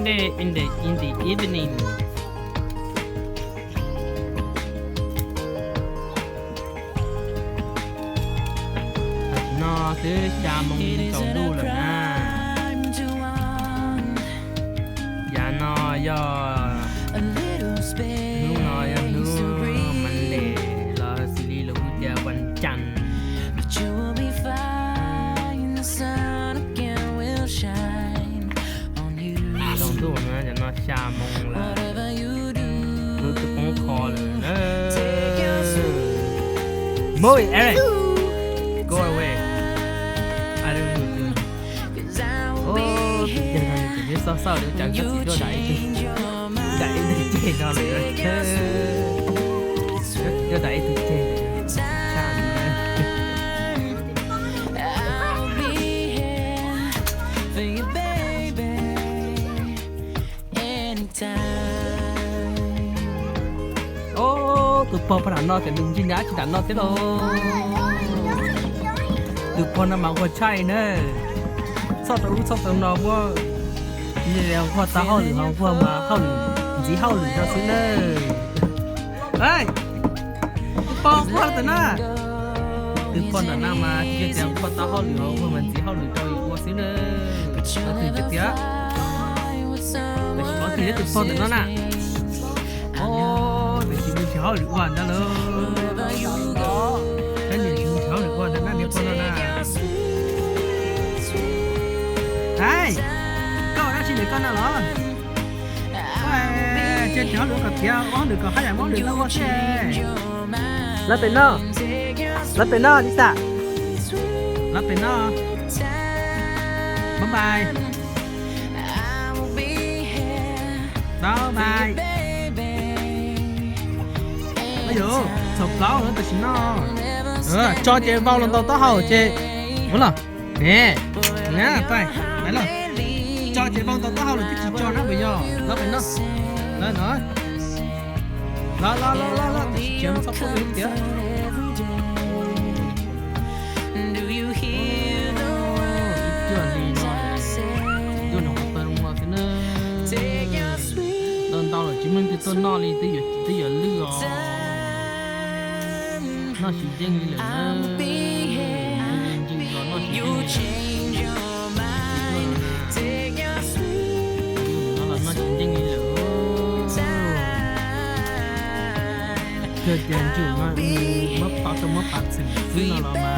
in the evening นอซื้อชามงสองดูเลยนะอย่านอยอนูนอยนูมันเล่รอซีรีส์เราเจอวันจันทร์สองดูนะอย่านอชามงละรู้สึกคงคอเลยนะโมยเอริก go away I don't know giờ này chỉ biết sao để chẳng có gì cho đẩy để chê cho lại cho đẩy từ chê tụi po phải đàn no thì đừng chi nhá chỉ đàn no thế đâu tụi po nó mang qua chai nữa sao tao nó qua như là qua tao hao lửa qua mà hao lửa chỉ hao lửa cho xíu nữa ê po qua tao na từ con là nam mà chỉ là qua tao hao lửa qua mình chỉ hao lửa cho qua xíu nữa nó thì chết tiếc để chỉ có thì từ con tao nó nè ô để chỉ mình chỉ hao lửa qua đó luôn cái gì chỉ hao lửa qua đó nè nếu con nó nè đây, câu đó chỉ để con nào đó. Trên chó được cặp theo, món được có hai dạng món được đâu có xe. Lát tới nó đi xa. Lát tới nó. Bye bye. Đó bye. Bây giờ sọc cáo nữa tôi xin nó. Cho chị vào lần đầu tao hầu chị. Đúng không? Nè, nè tay. Đấy rồi cho chị vong tao hao là chỉ cho nó bây giờ nó phải nó lên nói lo chuyện sắp xuống đến tiếng chưa gì nó nó tao mà cái nó tao là chỉ mình cái nó đi tới giờ lừa nó chỉ riêng như là nó chơi chơi chủ nó mất bạc xỉn nó mà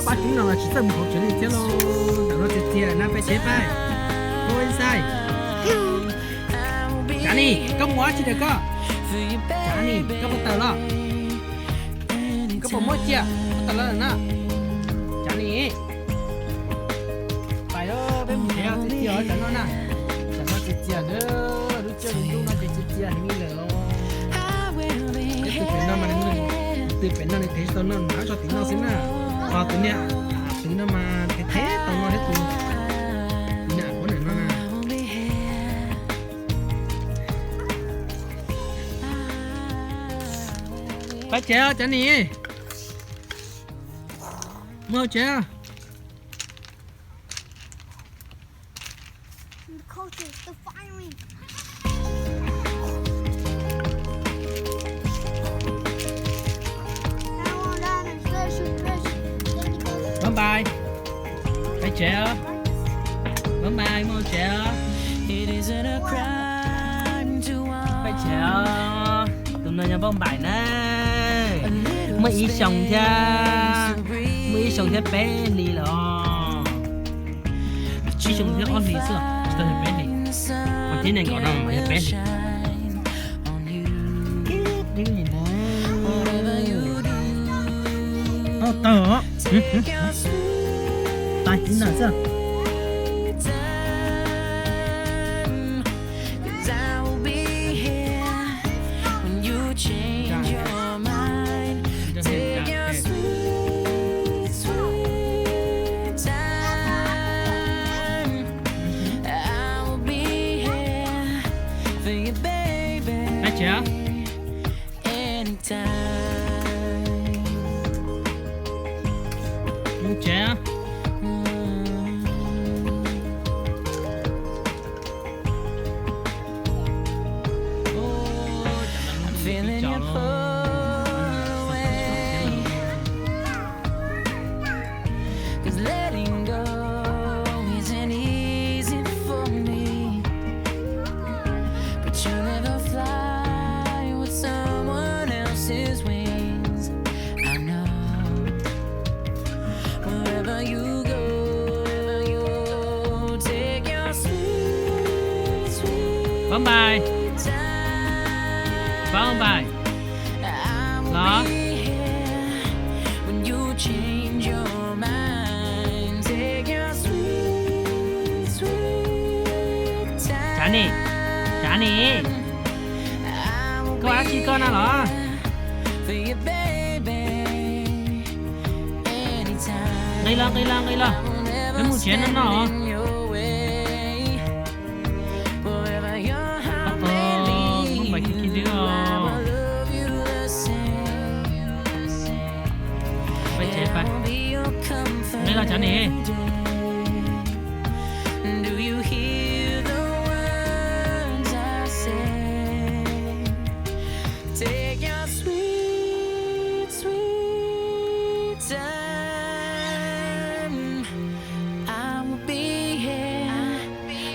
bác chúng nó là chỉ tầm một chuyện này chứ lo nó chết tiền nó phải chết phải thôi sai cả đi công quá chỉ được có chả nè, các bạn tao lo, các bạn mới chia, tao lo nè, chả nè, phải đó, bên mình theo thì chia chả nó nè, chả nó chia nữa, lúc chơi lúc nó chia hình như là cái từ bên nó mà nó từ bên nó này thấy tao nó nói cho tiếng nó xíu nè, từ nè, tiếng nó mà cái thế tao nói hết luôn, nè, có này nó nè. Phải chơi chả nè mơ chơi bye bye phải chơi bye bye mơ chơi phải chơi tụi nó nhà bông bài nè mới ý xong bé đi lo ý xong thế on đi xưa cho nên bé đi còn thế này gọi đâu mà bé đi cái gì đó tờ tay chính là sao 姐， anytime. 木姐啊， I'm feeling you pull away. 'Cause letting go isn't easy for me. But you never fly with someone else's wings. I know wherever you go, take your sweet, sweet 拜拜， time. 拜拜。 I will Đó. be here when you change your mind. Take your sweet, sweet time. Trả nè, trả nè. I will Câu ác chi con nào đó. be for you, baby. Anytime. Đây là, đây là, đây là. I will never Cái mũ chén nó stand nọ. in your way. Wherever your heart may không phải lead cái kia you, nữa. I will love you the same. Vậy chế phải. I will be your comfort Đây là trả nè. every day. Do you hear the words I say? Take your sweet, sweet time. I will be here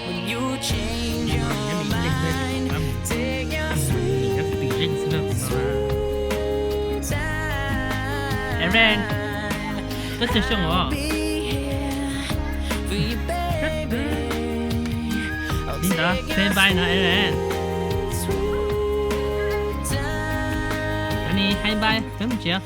when you change your mind. Take your sweet, sweet time. Eren, rất là sung hả? Be here for you, baby. I'll Đi đó, take thêm your vai nữa Eren. sweet time. Cái này hai vai, đúng chưa?